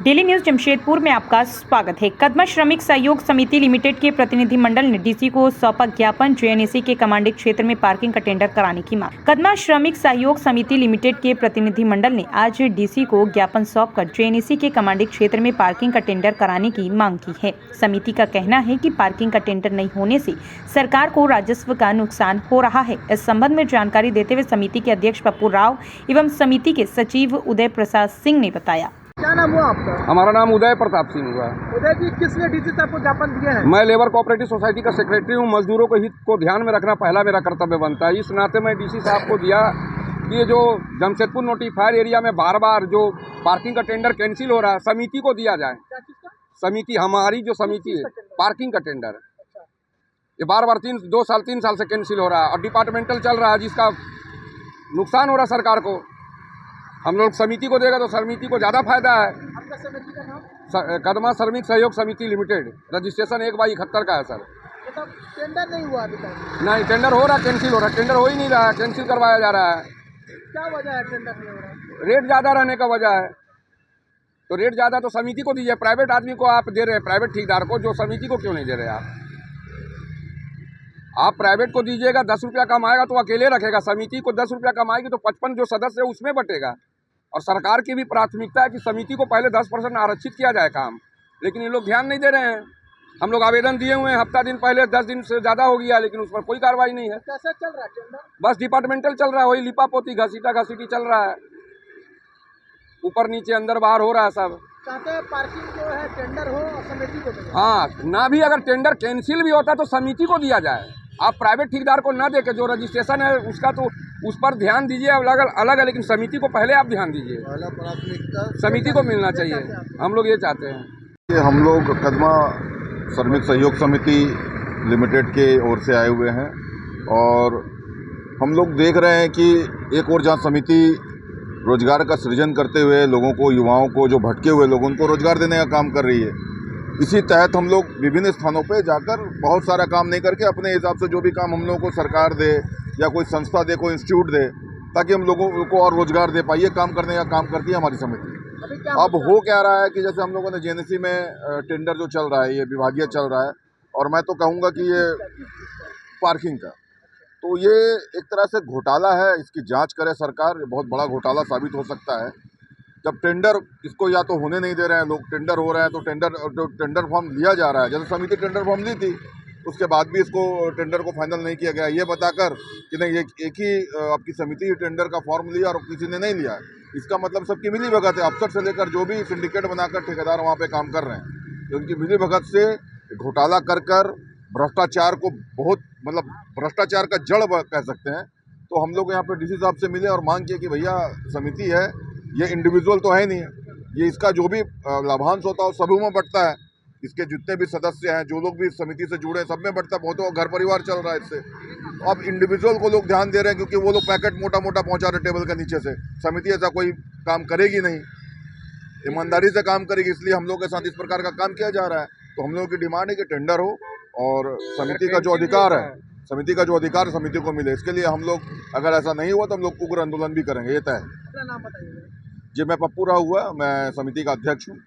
Daily news Jamshedpur में आपका स्वागत है। कदमा श्रमिक सहयोग समिति लिमिटेड के प्रतिनिधिमंडल ने डीसी को सौंपा ज्ञापन। जेएनएसी के कमांडिंग क्षेत्र में पार्किंग का टेंडर कराने की मांग। कदमा श्रमिक सहयोग समिति लिमिटेड के प्रतिनिधिमंडल ने आज डीसी को ज्ञापन सौंपकर जेएनएसी के कमांडिंग क्षेत्र में पार्किंग का टेंडर कराने की मांग की है। समिति का कहना है कि पार्किंग का टेंडर नहीं होने से सरकार को राजस्व का नुकसान हो रहा है। इस संबंध में जानकारी देते हुए समिति के अध्यक्ष पप्पू राव एवं समिति के सचिव उदय प्रसाद सिंह ने बताया। क्या नाम हुआ आपका? हमारा नाम उदय प्रताप सिंह हुआ। उदय जी, किसने डीसी साहब को ज्ञापन दिया है? मैं लेबर कोऑपरेटिव सोसाइटी का सेक्रेटरी हूँ। मजदूरों के हित को ध्यान में रखना पहला मेरा कर्तव्य बनता है। इस नाते मैं डीसी साहब को दिया कि ये जो जमशेदपुर नोटिफायर एरिया में बार बार जो पार्किंग का टेंडर कैंसिल हो रहा है, समिति को दिया जाए। समिति, हमारी जो समिति है, पार्किंग का टेंडर ये बार बार 3 साल से कैंसिल हो रहा है और डिपार्टमेंटल चल रहा है, जिसका नुकसान हो रहा है सरकार को। हम लोग समिति को देगा तो समिति को ज़्यादा फायदा है। आपका समिति का नाम? कदमा श्रमिक सहयोग समिति लिमिटेड, रजिस्ट्रेशन 1/71 का है सर। मतलब टेंडर नहीं हुआ अभी तक? नहीं, टेंडर हो रहा है, कैंसिल हो रहा है। टेंडर हो ही नहीं रहा है, कैंसिल करवाया जा रहा है। क्या वजह है टेंडर नहीं हो रहा? रेट ज़्यादा रहने का वजह है। तो रेट ज़्यादा तो समिति को दीजिए। प्राइवेट आदमी को आप दे रहे हैं, प्राइवेट ठेकेदार को, जो समिति को क्यों नहीं दे रहे आप प्राइवेट को दीजिएगा। 10 रुपया कमाएगा तो अकेले रखेगा। समिति को 10 रुपया कमाएगी तो 55 जो सदस्य है उसमें बटेगा। और सरकार की भी प्राथमिकता है कि समिति को पहले 10% आरक्षित किया जाए काम, लेकिन ये लोग ध्यान नहीं दे रहे हैं। हम लोग आवेदन दिए हुए हैं, हफ्ता दिन पहले, 10 दिन से ज़्यादा हो गया, लेकिन उस पर कोई कार्रवाई नहीं है। कैसे चल रहा है टेंडर? बस डिपार्टमेंटल चल रहा है, वही लिपा पोती घसीटा घसीटी चल रहा है, ऊपर नीचे अंदर बाहर हो रहा है सब। चाहते हैं पार्किंग जो है टेंडर हो और समिति को दे। हाँ, ना भी अगर टेंडर कैंसिल भी होता तो समिति को दिया जाए। आप प्राइवेट ठेकेदार को ना देके जो रजिस्ट्रेशन है उसका तो उस पर ध्यान दीजिए अलग है, लेकिन समिति को पहले आप ध्यान दीजिए। पहला प्राथमिकता समिति को मिलना चाहिए। हम लोग ये चाहते हैं। हम लोग कदमा श्रमिक सहयोग समिति लिमिटेड के ओर से आए हुए हैं और हम लोग देख रहे हैं कि एक और जहाँ समिति रोजगार का सृजन करते हुए लोगों को, युवाओं को, जो भटके हुए लोगों को रोजगार देने का काम कर रही है, इसी तहत हम लोग विभिन्न स्थानों पे जाकर बहुत सारा काम नहीं करके अपने हिसाब से जो भी काम हम लोगों को सरकार दे या कोई संस्था दे, कोई इंस्टीट्यूट दे, ताकि हम लोगों को और रोजगार दे पाइए, काम करने का काम करती है हमारी समिति। अब हो क्या रहा है कि जैसे हम लोगों ने जेएनएसी में टेंडर जो चल रहा है, ये विभागीय चल रहा है, और मैं तो कहूँगा कि ये पार्किंग का, तो ये एक तरह से घोटाला है। इसकी जांच करे सरकार। ये बहुत बड़ा घोटाला साबित हो सकता है। जब टेंडर इसको या तो होने नहीं दे रहे हैं लोग, टेंडर हो रहा है तो टेंडर फॉर्म लिया जा रहा है। जैसे समिति टेंडर फॉर्म ली थी, उसके बाद भी इसको टेंडर को फाइनल नहीं किया गया, ये बताकर कि नहीं एक ही आपकी समिति टेंडर का फॉर्म लिया और किसी ने नहीं लिया। इसका मतलब सबकी मिली भगत है। अफसर से लेकर जो भी सिंडिकेट बनाकर ठेकेदार वहाँ पे काम कर रहे हैं, तो उनकी मिली भगत से घोटाला कर भ्रष्टाचार को बहुत, मतलब भ्रष्टाचार का जड़ कह सकते हैं। तो हम लोग यहाँ पे डीसी साहब से मिले और मांग किए कि भैया समिति है, ये इंडिविजुअल तो है नहीं, ये इसका जो भी लाभांश होता है वो सभी में बढ़ता है। इसके जितने भी सदस्य हैं, जो लोग भी समिति से जुड़े हैं, सब में बढ़ता है। बहुत घर परिवार चल रहा है इससे। अब इंडिविजुअल को लोग ध्यान दे रहे हैं क्योंकि वो लोग पैकेट मोटा पहुंचा रहे टेबल के नीचे से। समिति ऐसा कोई काम करेगी नहीं, ईमानदारी से काम करेगी, इसलिए हम लोग के साथ इस प्रकार का काम किया जा रहा है। तो हम लोगों की डिमांड है कि टेंडर हो और समिति का जो अधिकार है, समिति को मिले। इसके लिए हम लोग, अगर ऐसा नहीं हुआ तो हम लोग उग्र आंदोलन भी करेंगे, ये तय है। अपना नाम बताइए। जी, मैं पप्पू राव हुआ, मैं समिति का अध्यक्ष हूँ।